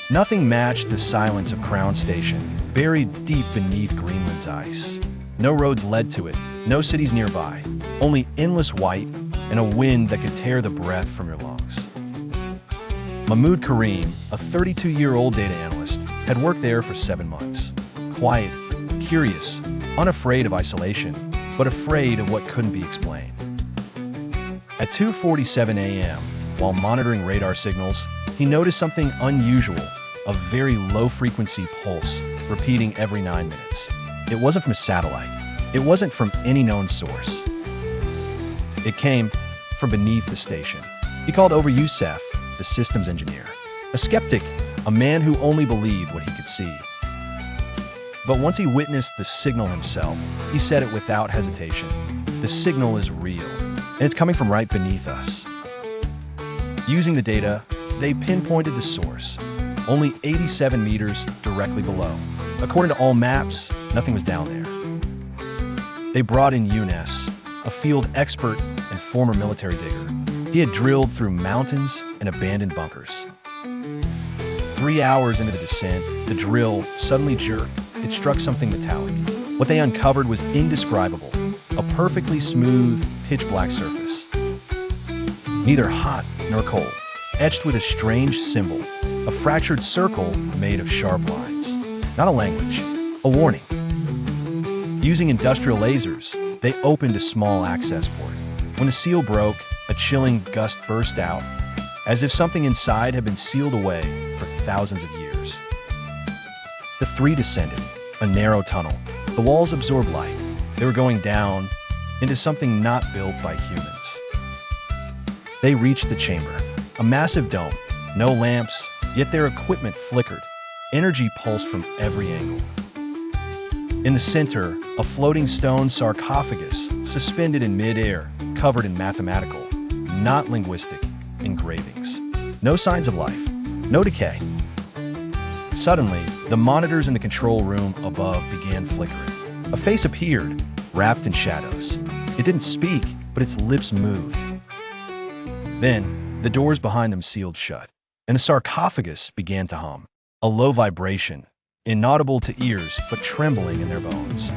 Nothing matched the silence of Crown Station, buried deep beneath Greenland's ice. No roads led to it, no cities nearby, only endless white and a wind that could tear the breath from your lungs. Mahmoud Karim, a 32-year-old data analyst, had worked there for 7 months. Quiet, curious, unafraid of isolation, but afraid of what couldn't be explained. At 2:47 a.m., while monitoring radar signals, he noticed something unusual, a very low-frequency pulse, repeating every 9 minutes. It wasn't from a satellite. It wasn't from any known source. It came from beneath the station. He called over Youssef, the systems engineer, a skeptic, a man who only believed what he could see. But once he witnessed the signal himself, he said it without hesitation. The signal is real, and it's coming from right beneath us. Using the data, they pinpointed the source, only 87 meters directly below. According to all maps, nothing was down there. They brought in Younes, a field expert and former military digger. He had drilled through mountains and abandoned bunkers. 3 hours into the descent, the drill suddenly jerked. It struck something metallic. What they uncovered was indescribable, a perfectly smooth, pitch-black surface. Neither hot nor cold, etched with a strange symbol, a fractured circle made of sharp lines. Not a language, a warning. Using industrial lasers, they opened a small access port. When the seal broke, a chilling gust burst out, as if something inside had been sealed away for thousands of years. The three descended, a narrow tunnel. The walls absorbed light. They were going down into something not built by humans. They reached the chamber, a massive dome, no lamps, yet their equipment flickered. Energy pulsed from every angle. In the center, a floating stone sarcophagus, suspended in mid-air, covered in mathematical, not linguistic, engravings. No signs of life, no decay. Suddenly, the monitors in the control room above began flickering. A face appeared, wrapped in shadows. It didn't speak, but its lips moved. Then, the doors behind them sealed shut, and the sarcophagus began to hum. A low vibration, inaudible to ears, but trembling in their bones.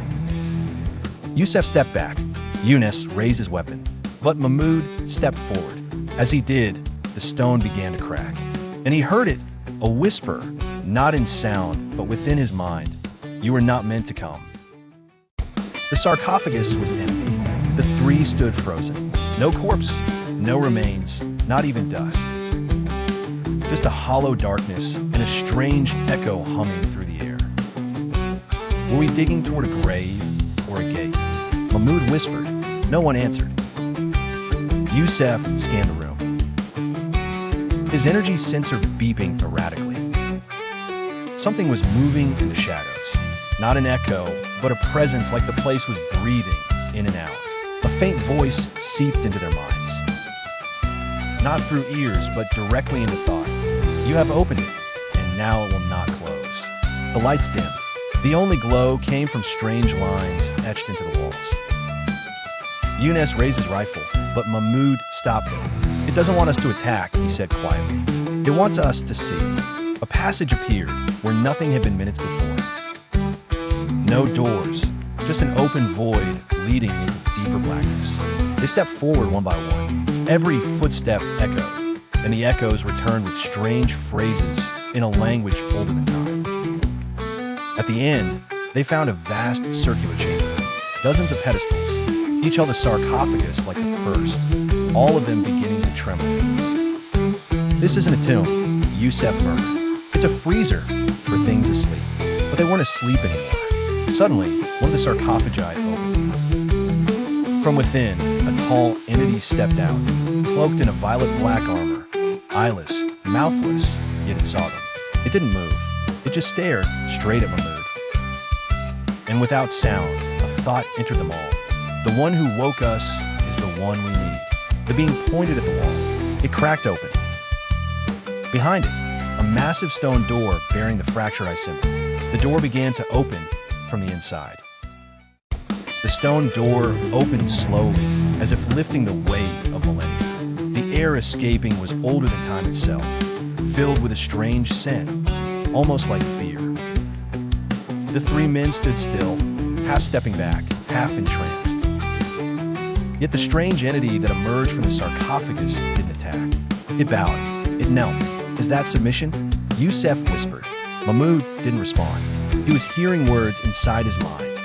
Youssef stepped back. Younes raised his weapon, but Mahmoud stepped forward. As he did, the stone began to crack, and he heard it, a whisper, not in sound, but within his mind. You were not meant to come. The sarcophagus was empty. The three stood frozen. No corpse, no remains, not even dust. Just a hollow darkness and a strange echo humming through the air. Were we digging toward a grave or a gate? Mahmoud whispered. No one answered. Youssef scanned the room. His energy sensor beeping erratically. Something was moving in the shadows. Not an echo, but a presence like the place was breathing in and out. A faint voice seeped into their minds. Not through ears, but directly into thought. You have opened it, and now it will not close. The lights dimmed. The only glow came from strange lines etched into the walls. Younes raised his rifle, but Mahmoud stopped him. It doesn't want us to attack, he said quietly. It wants us to see. A passage appeared where nothing had been minutes before. No doors, just an open void leading into deeper blackness. They stepped forward one by one. Every footstep echoed, and the echoes returned with strange phrases in a language older than time. At the end, they found a vast circular chamber, dozens of pedestals, each held a sarcophagus like the first, all of them beginning to tremble. This isn't a tomb, Youssef murmured. It's a freezer for things asleep. But they weren't asleep anymore. Suddenly, one of the sarcophagi opened. From within, a tall entity stepped out, cloaked in a violet-black armor, eyeless, mouthless, yet it saw them. It didn't move. It just stared straight at Mahmoud. And without sound, a thought entered them all. The one who woke us is the one we need. The being pointed at the wall. It cracked open. Behind it, a massive stone door bearing the fractured eye symbol. The door began to open from the inside. The stone door opened slowly, as if lifting the weight of millennia. The air escaping was older than time itself, filled with a strange scent, almost like fear. The three men stood still, half stepping back, half entranced. Yet the strange entity that emerged from the sarcophagus didn't attack. It bowed. It knelt. Is that submission? Yusef whispered. Mahmoud didn't respond. He was hearing words inside his mind.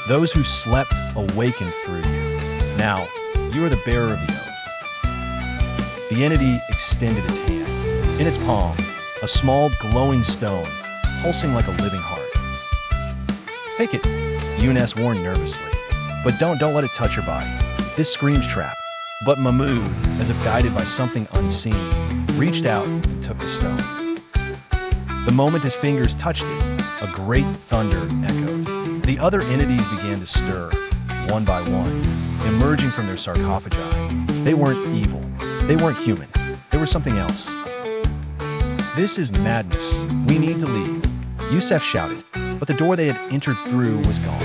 Those who slept awakened through you. Now, you are the bearer of the oath. The entity extended its hand. In its palm, a small glowing stone, pulsing like a living heart. Take it, Eunice warned nervously. But don't let it touch your body. This screams trap. But Mahmoud, as if guided by something unseen, reached out and took the stone. The moment his fingers touched it, a great thunder echoed. The other entities began to stir, one by one, emerging from their sarcophagi. They weren't evil. They weren't human. They were something else. This is madness. We need to leave, Yusef shouted, but the door they had entered through was gone.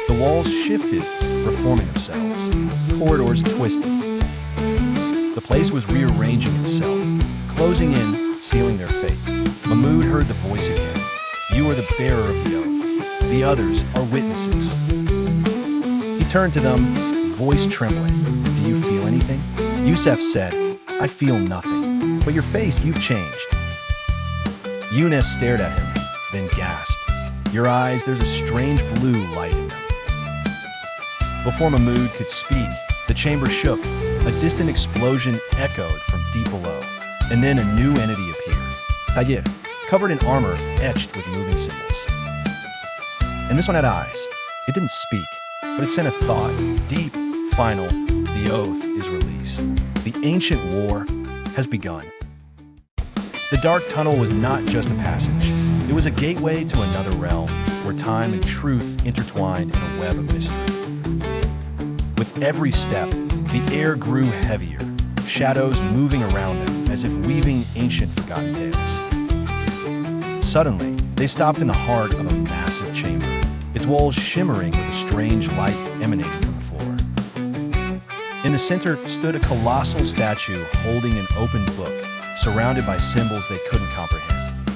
The walls shifted, reforming themselves. Corridors twisted. The place was rearranging itself, closing in, sealing their fate. Mahmoud heard the voice again. You are the bearer of the oath. The others are witnesses. He turned to them, voice trembling. Do you feel anything? Yusef said, I feel nothing. But your face, you've changed. Eunice stared at him, then gasped. Your eyes, there's a strange blue light in them. Before Mahmoud could speak, the chamber shook. A distant explosion echoed from deep below. And then a new entity appeared. Tayyib, covered in armor, etched with moving symbols. And this one had eyes. It didn't speak, but it sent a thought, deep, final. The oath is released. The ancient war has begun. The dark tunnel was not just a passage. It was a gateway to another realm, where time and truth intertwined in a web of mystery. With every step, the air grew heavier, shadows moving around them as if weaving ancient forgotten tales. Suddenly, they stopped in the heart of a massive chamber, its walls shimmering with a strange light emanating from the floor. In the center stood a colossal statue holding an open book, surrounded by symbols they couldn't comprehend.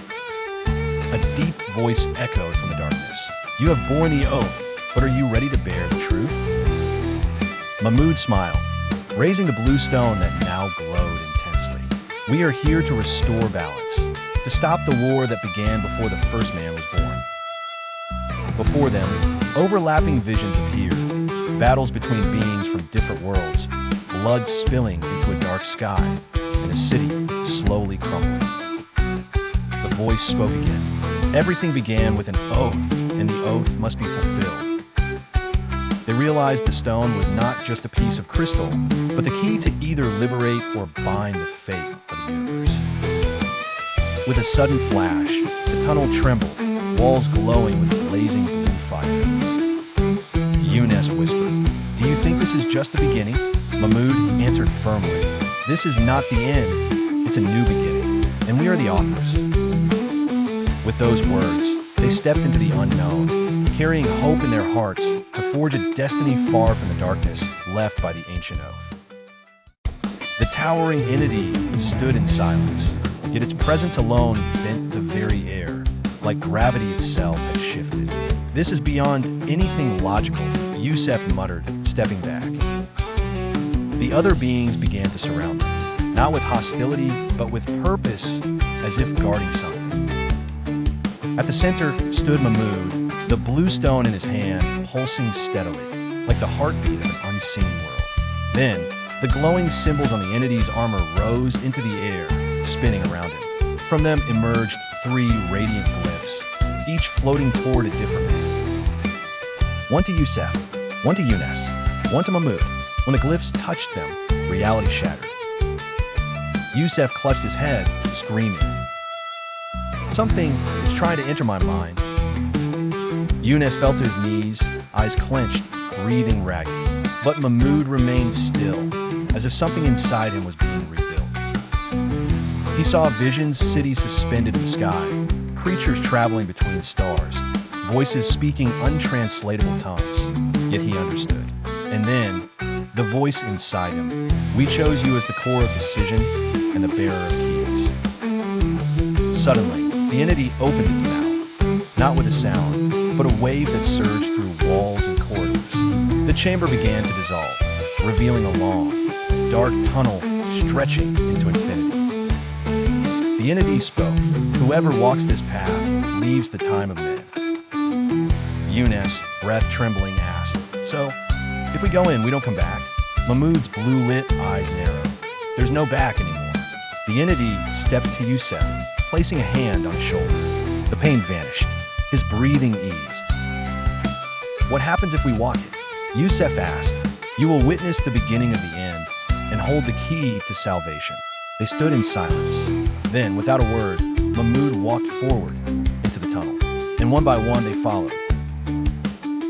A deep voice echoed from the darkness. You have borne the oath, but are you ready to bear the truth? Mahmoud smiled, raising the blue stone that now glowed intensely. We are here to restore balance, to stop the war that began before the first man was born. Before them, overlapping visions appeared, battles between beings from different worlds, blood spilling into a dark sky, and a city slowly crumbling. The voice spoke again. Everything began with an oath, and the oath must be fulfilled. They realized the stone was not just a piece of crystal, but the key to either liberate or bind the fate of the universe. With a sudden flash, the tunnel trembled, walls glowing with blazing blue fire. Eunice whispered, Do you think this is just the beginning? Mahmoud answered firmly, This is not the end, it's a new beginning, and we are the authors. With those words, they stepped into the unknown, carrying hope in their hearts to forge a destiny far from the darkness left by the ancient oath. The towering entity stood in silence, yet its presence alone bent the very air, like gravity itself had shifted. This is beyond anything logical, Yusef muttered, stepping back. The other beings began to surround them, not with hostility, but with purpose, as if guarding something. At the center stood Mahmoud, the blue stone in his hand, pulsing steadily, like the heartbeat of an unseen world. Then, the glowing symbols on the entity's armor rose into the air, spinning around him. From them emerged 3 radiant glyphs, each floating toward a different man. One to Yusef, one to Eunice, one to Mahmoud. When the glyphs touched them, reality shattered. Yusef clutched his head, screaming. Something is trying to enter my mind. Eunice fell to his knees, eyes clenched, breathing ragged. But Mahmoud remained still, as if something inside him was being rebuilt. He saw visions, cities suspended in the sky, creatures traveling between stars, voices speaking untranslatable tongues, yet he understood. And then, the voice inside him. We chose you as the core of decision, and the bearer of keys. Suddenly, the entity opened its mouth, not with a sound, but a wave that surged through walls and corridors. The chamber began to dissolve, revealing a long, dark tunnel stretching into infinity. The entity spoke. Whoever walks this path leaves the time of men. Eunice, breath trembling, asked, "So, if we go in, we don't come back?" Mahmoud's blue-lit eyes narrowed. "There's no back anymore." The entity stepped to Youssef, placing a hand on his shoulder. The pain vanished. His breathing eased. "What happens if we walk it?" Youssef asked. "You will witness the beginning of the end and hold the key to salvation." They stood in silence. Then, without a word, Mahmoud walked forward into the tunnel, and one by one they followed.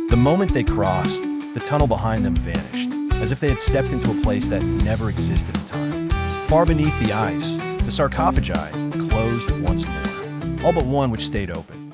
The moment they crossed, the tunnel behind them vanished, as if they had stepped into a place that never existed in time. Far beneath the ice, the sarcophagi closed once more, all but one which stayed open.